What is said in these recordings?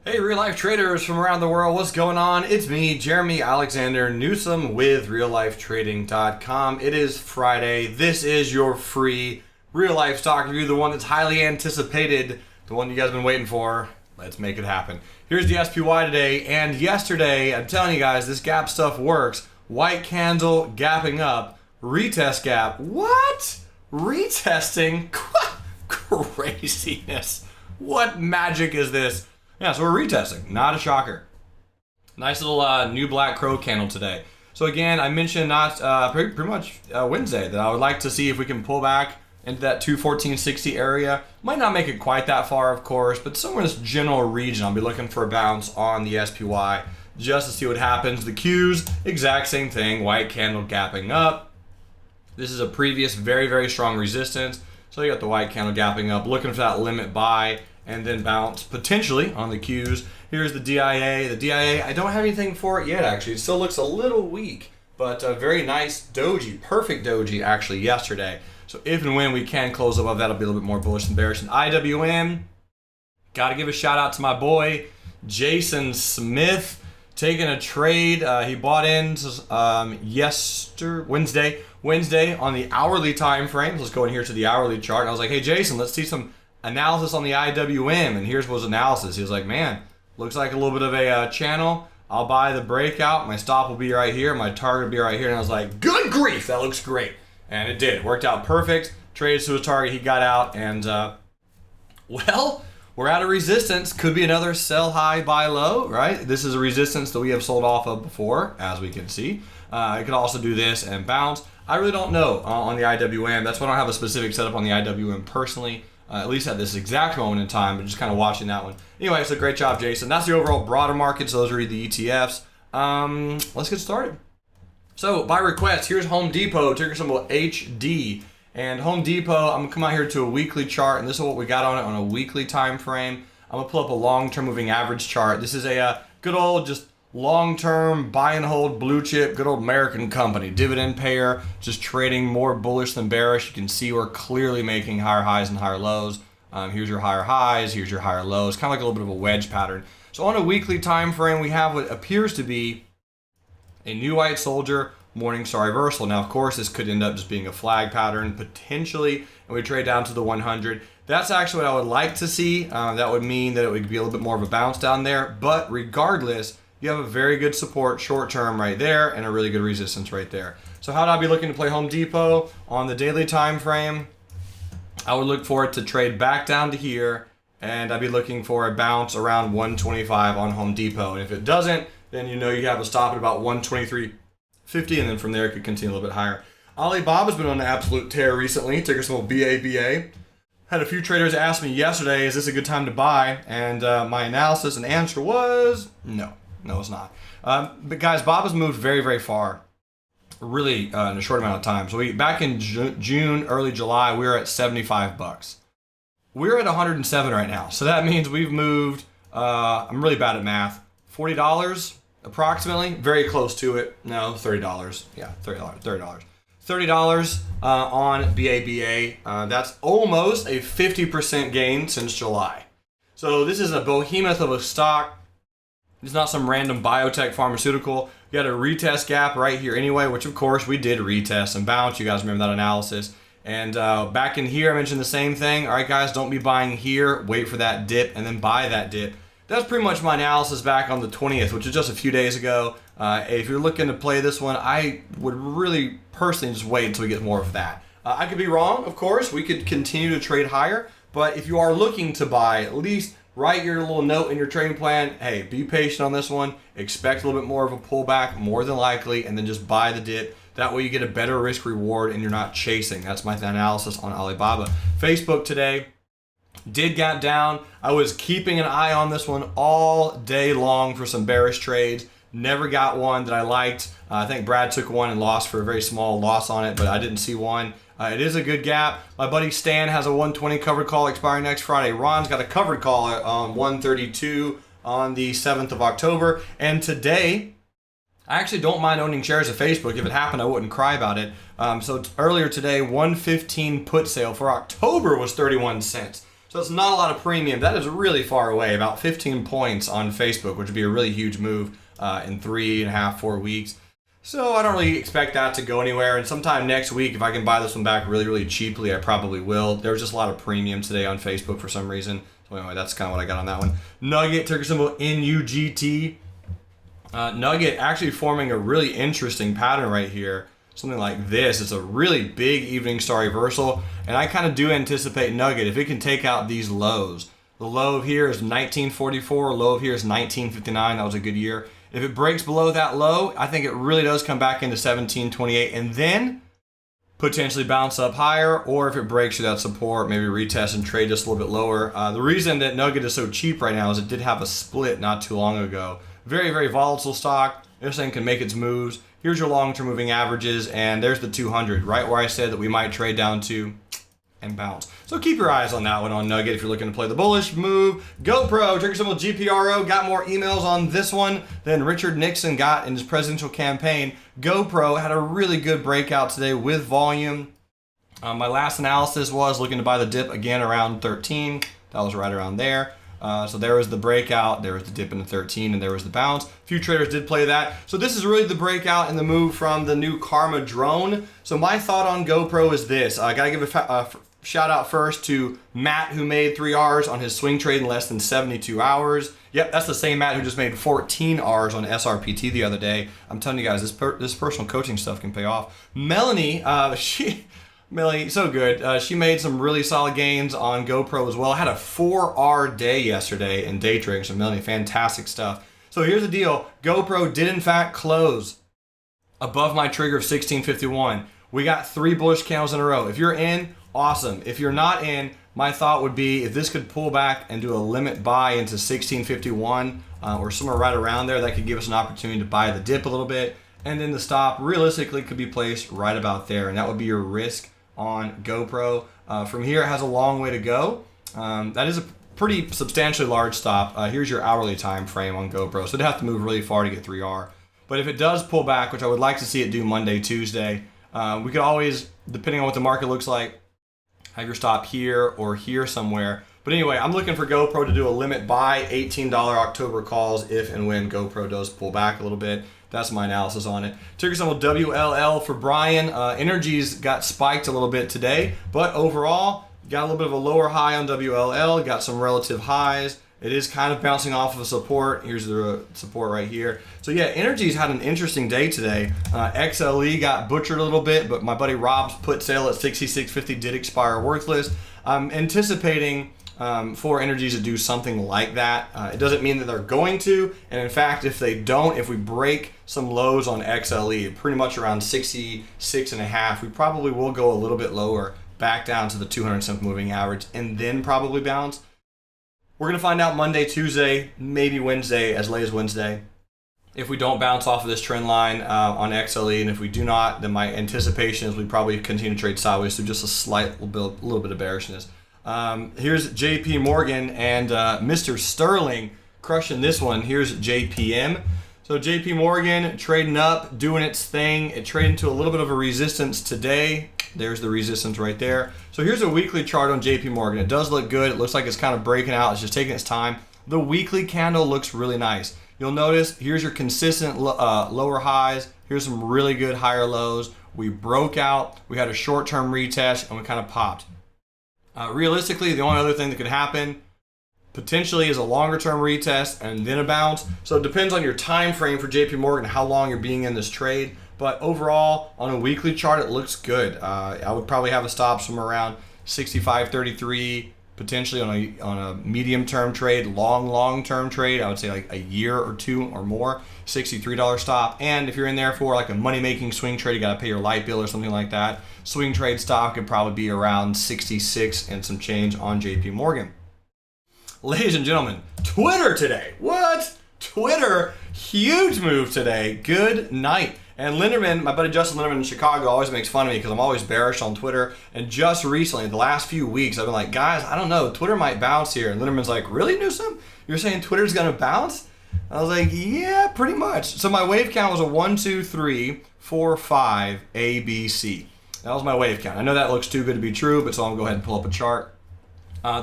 Hey, real life traders from around the world, what's going on? It's me, Jeremy Alexander Newsome with reallifetrading.com. It is Friday. This is your free real life stock review, the one that's highly anticipated, the one you guys have been waiting for. Let's make it happen. Here's the SPY today, and yesterday, I'm telling you guys, this gap stuff works. White candle, gapping up, retest gap. What? Retesting? Craziness. What magic is this? Yeah, so we're retesting. Not a shocker. Nice little new black crow candle today. So again, I mentioned pretty much Wednesday that I would like to see if we can pull back into that 214.60 area. Might not make it quite that far, of course, but somewhere in this general region, I'll be looking for a bounce on the SPY just to see what happens. The Qs, exact same thing. White candle gapping up. This is a previous very, very strong resistance. So you got the white candle gapping up, looking for that limit buy, and then bounce potentially on the Qs. Here's the DIA. The DIA, I don't have anything for it yet, actually. It still looks a little weak, but a very nice doji, perfect doji actually yesterday. So if and when we can close above, that'll be a little bit more bullish than bearish. And IWM, got to give a shout out to my boy, Jason Smith, taking a trade. He bought in Wednesday on the hourly time frame. Let's go in here to the hourly chart. And I was like, hey, Jason, let's see some analysis on the IWM, and here's his analysis. He was like, man, looks like a little bit of a channel. I'll buy the breakout. My stop will be right here. My target will be right here. And I was like, good grief, that looks great. And it did. Worked out perfect. Traded to his target. He got out. And, well, we're at a resistance. Could be another sell high, buy low, right? This is a resistance that we have sold off of before, as we can see. It could also do this and bounce. I really don't know on the IWM. That's why I don't have a specific setup on the IWM personally. At least at this exact moment in time, but just kind of watching that one. Anyway, so great job, Jason. That's the overall broader market, so those are the ETFs. Let's get started. So, by request, here's Home Depot, ticker symbol HD. And Home Depot, I'm going to come out here to a weekly chart, and this is what we got on it on a weekly time frame. I'm going to pull up a long-term moving average chart. This is a good old just long-term buy and hold blue chip, good old American company, dividend payer, just trading more bullish than bearish. You can see we're clearly making higher highs and higher lows. Here's your higher highs, here's your higher lows, kind of like a little bit of a wedge pattern. So on a weekly time frame, we have what appears to be a new white soldier Morningstar reversal. Now, of course, this could end up just being a flag pattern potentially, and we trade down to the 100. That's actually what I would like to see. That would mean that it would be a little bit more of a bounce down there, but regardless, you have a very good support short term right there and a really good resistance right there. So how do I be looking to play Home Depot on the daily time frame? I would look for it to trade back down to here, and I'd be looking for a bounce around 125 on Home Depot. And if it doesn't, then you know you have a stop at about 123.50, and then from there it could continue a little bit higher. Alibaba's been on an absolute tear recently, ticker symbol BABA. Had a few traders ask me yesterday, is this a good time to buy? And my analysis and answer was no. No, it's not. But guys, Bob has moved very, very far, really in a short amount of time. So back in June, early July, we were at 75 bucks. We're at 107 right now. So that means we've moved, I'm really bad at math, $40 approximately, very close to it. No, $30. Yeah, $30. $30 on BABA. That's almost a 50% gain since July. So this is a behemoth of a stock. It's not some random biotech pharmaceutical. You got a retest gap right here anyway, which of course we did retest and bounce. You guys remember that analysis. And back in here, I mentioned the same thing. All right, guys, don't be buying here. Wait for that dip and then buy that dip. That's pretty much my analysis back on the 20th, which is just a few days ago. If you're looking to play this one, I would really personally just wait until we get more of that. I could be wrong, of course. We could continue to trade higher. But if you are looking to buy, at least write your little note in your trading plan. Hey, be patient on this one. Expect a little bit more of a pullback, more than likely, and then just buy the dip. That way you get a better risk reward and you're not chasing. That's my analysis on Alibaba. Facebook today did gap down. I was keeping an eye on this one all day long for some bearish trades. Never got one that I liked. I think Brad took one and lost for a very small loss on it, but I didn't see one. It is a good gap. My buddy Stan has a 120 covered call expiring next Friday. Ron's got a covered call on 132 on the 7th of October. And today, I actually don't mind owning shares of Facebook. If it happened, I wouldn't cry about it. So earlier today, 115 put sale for October was 31 cents. So So it's not a lot of premium. That is really far away, about 15 points on Facebook, which would be a really huge move in 3.5, 4 weeks. So I don't really expect that to go anywhere. And sometime next week, if I can buy this one back really, really cheaply, I probably will. There's just a lot of premium today on Facebook for some reason. So anyway, that's kind of what I got on that one. Nugget, ticker symbol NUGT. Nugget actually forming a really interesting pattern right here. Something like this. It's a really big evening star reversal. And I kind of do anticipate Nugget, if it can take out these lows. The low here is 1944. Low of here is 1959. That was a good year. If it breaks below that low, I think it really does come back into 1728 and then potentially bounce up higher, or if it breaks through that support, maybe retest and trade just a little bit lower. The reason that Nugget is so cheap right now is it did have a split not too long ago. Very, very volatile stock. This thing can make its moves. Here's your long-term moving averages, and there's the 200, right where I said that we might trade down to and bounce. So keep your eyes on that one on Nugget if you're looking to play the bullish move. GoPro, ticker symbol GPRO, got more emails on this one than Richard Nixon got in his presidential campaign. GoPro had a really good breakout today with volume. My last analysis was looking to buy the dip again around 13. That was right around there. So there was the breakout, there was the dip into 13, and there was the bounce. A few traders did play that. So this is really the breakout and the move from the new Karma drone. So my thought on GoPro is this. I got to give a shout out first to Matt, who made 3 Rs on his swing trade in less than 72 hours. Yep, that's the same Matt who just made 14 Rs on SRPT the other day. I'm telling you guys, this personal coaching stuff can pay off. Melanie, Melanie, so good. She made some really solid gains on GoPro as well. I had a 4R day yesterday in day trading. So Melanie, fantastic stuff. So here's the deal. GoPro did in fact close above my trigger of 1651. We got 3 bullish candles in a row. If you're in, awesome. If you're not in, my thought would be if this could pull back and do a limit buy into 1651 or somewhere right around there, that could give us an opportunity to buy the dip a little bit. And then the stop realistically could be placed right about there. And that would be your risk on GoPro. From here, it has a long way to go. That is a pretty substantially large stop. Here's your hourly time frame on GoPro. So it'd have to move really far to get 3R. But if it does pull back, which I would like to see it do Monday, Tuesday, we could always, depending on what the market looks like, have your stop here or here somewhere. But anyway, I'm looking for GoPro to do a limit buy, $18 October calls if and when GoPro does pull back a little bit. That's my analysis on it. Ticker symbol WLL for Brian. Energies got spiked a little bit today, but overall, got a little bit of a lower high on WLL, got some relative highs. It is kind of bouncing off of a support. Here's the support right here. So yeah, Energies had an interesting day today. XLE got butchered a little bit, but my buddy Rob's put sale at 66.50 did expire worthless. I'm anticipating for Energies to do something like that. It doesn't mean that they're going to, and in fact, if they don't, if we break some lows on XLE, pretty much around 66.5, we probably will go a little bit lower, back down to the 200 moving average, and then probably bounce. We're going to find out Monday, Tuesday, maybe Wednesday, as late as Wednesday. If we don't bounce off of this trend line on XLE, and if we do not, then my anticipation is we probably continue to trade sideways through just a little bit of bearishness. Here's JP Morgan and Mr. Sterling crushing this one. Here's JPM. So JP Morgan trading up, doing its thing. It traded into a little bit of a resistance today. There's the resistance right there. So here's a weekly chart on JP Morgan. It does look good. It looks like it's kind of breaking out. It's just taking its time. The weekly candle looks really nice. You'll notice here's your consistent lower highs. Here's some really good higher lows. We broke out. We had a short-term retest, and we kind of popped. Realistically, the only other thing that could happen potentially is a longer-term retest and then a bounce. So it depends on your time frame for JP Morgan, how long you're being in this trade. But overall, on a weekly chart, it looks good. I would probably have a stop somewhere around 65.33, potentially on a medium-term trade, long-term trade. I would say like a year or two or more, $63 stop. And if you're in there for like a money-making swing trade, you got to pay your light bill or something like that. Swing trade stop could probably be around 66 and some change on JP Morgan. Ladies and gentlemen, Twitter today. What? Twitter, huge move today. Good night. And Linderman, my buddy Justin Linderman in Chicago always makes fun of me because I'm always bearish on Twitter. And just recently, the last few weeks, I've been like, guys, I don't know, Twitter might bounce here. And Linderman's like, really, Newsom? You're saying Twitter's going to bounce? I was like, yeah, pretty much. So my wave count was a 1, 2, 3, 4, 5, A, B, C. That was my wave count. I know that looks too good to be true, but so I'm going to go ahead and pull up a chart.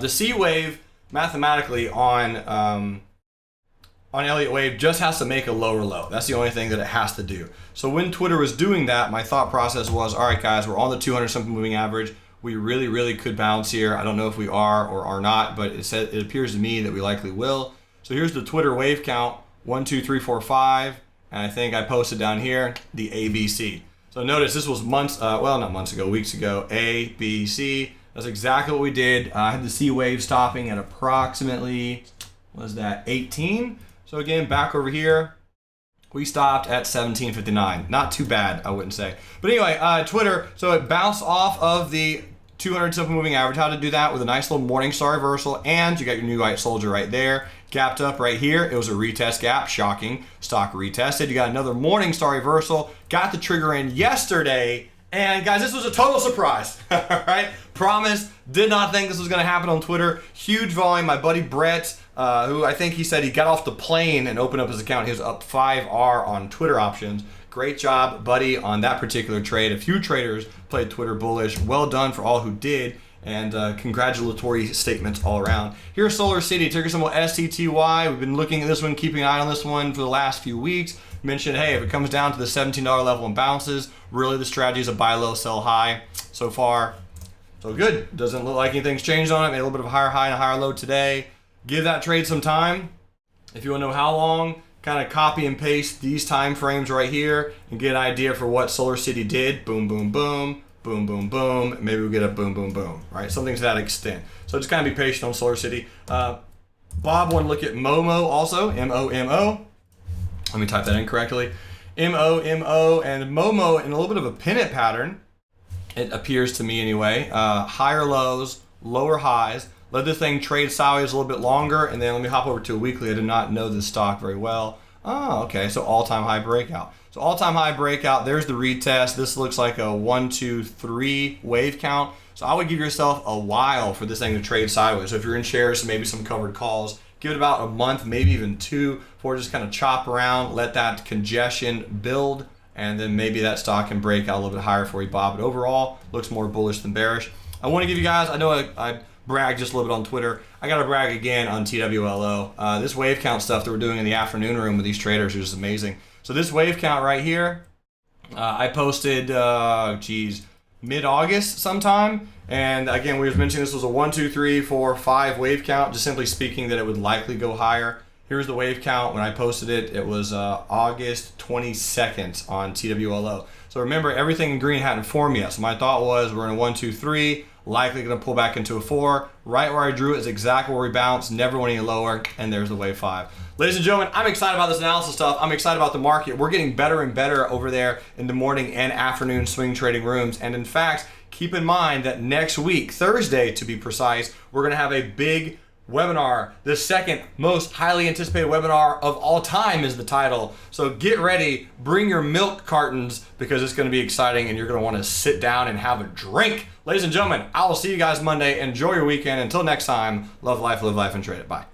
The C wave mathematically on Elliott Wave just has to make a lower low. That's the only thing that it has to do. So when Twitter was doing that, my thought process was, all right, guys, we're on the 200 something moving average. We really could bounce here. I don't know if we are or are not, but it appears to me that we likely will. So here's the Twitter wave count, 1, 2, 3, 4, 5. And I think I posted down here the ABC. So notice this was months, well, not months ago, weeks ago, A, B, C. That's exactly what we did. I had the C wave stopping at approximately, what was that, 18? So again, back over here, we stopped at 17.59. Not too bad, I wouldn't say. But anyway, Twitter, so it bounced off of the 200 simple moving average. How to do that with a nice little morning star reversal, and you got your new white soldier right there. Gapped up right here. It was a retest gap, shocking. Stock retested. You got another morning star reversal. Got the trigger in yesterday. And guys, this was a total surprise, all right? Promise, did not think this was gonna happen on Twitter. Huge volume. My buddy Brett, who I think he said he got off the plane and opened up his account. He was up 5R on Twitter options. Great job, buddy, on that particular trade. A few traders played Twitter bullish. Well done for all who did. And congratulatory statements all around. Here's Solar City, ticker symbol STTY. We've been looking at this one, keeping an eye on this one for the last few weeks. Mentioned, hey, if it comes down to the $17 level and bounces, really the strategy is a buy low, sell high. So far, so good. Doesn't look like anything's changed on it. Made a little bit of a higher high and a higher low today. Give that trade some time. If you want to know how long, kind of copy and paste these time frames right here and get an idea for what Solar City did. Boom, boom, boom. Boom, boom, boom. Maybe we get a boom, boom, boom, right? Something to that extent. So just kind of be patient on Solar City. Bob wanted to look at Momo also, M-O-M-O. Let me type that in correctly. M-O-M-O, and Momo in a little bit of a pennant pattern, it appears to me anyway. Higher lows, lower highs. Let this thing trade sideways a little bit longer, and then let me hop over to a weekly. I did not know this stock very well. Oh, okay, so all-time high breakout. So all-time high breakout, there's the retest. This looks like a 1, 2, 3 wave count. So I would give yourself a while for this thing to trade sideways. So if you're in shares, maybe some covered calls, give it about a month, maybe even 2, before just kind of chop around, let that congestion build, and then maybe that stock can break out a little bit higher for you, Bob. But overall, looks more bullish than bearish. I want to give you guys, I know I bragged just a little bit on Twitter. I got to brag again on TWLO. This wave count stuff that we're doing in the afternoon room with these traders is amazing. So this wave count right here, I posted, mid-August sometime. And again, we were mentioning this was a 1, 2, 3, 4, 5 wave count, just simply speaking that it would likely go higher. Here's the wave count when I posted it. It was August 22nd on TWLO. So remember, everything in green hadn't formed yet. So my thought was we're in a 1, 2, 3, likely going to pull back into a 4. Right where I drew it is exactly where we bounced, never went any lower, and there's the wave 5. Ladies and gentlemen, I'm excited about this analysis stuff. I'm excited about the market. We're getting better and better over there in the morning and afternoon swing trading rooms. And in fact, keep in mind that next week, Thursday to be precise, we're going to have a big webinar. The second most highly anticipated webinar of all time is the title. So get ready, bring your milk cartons because it's going to be exciting and you're going to want to sit down and have a drink. Ladies and gentlemen, I will see you guys Monday. Enjoy your weekend. Until next time, love life, live life, and trade it. Bye.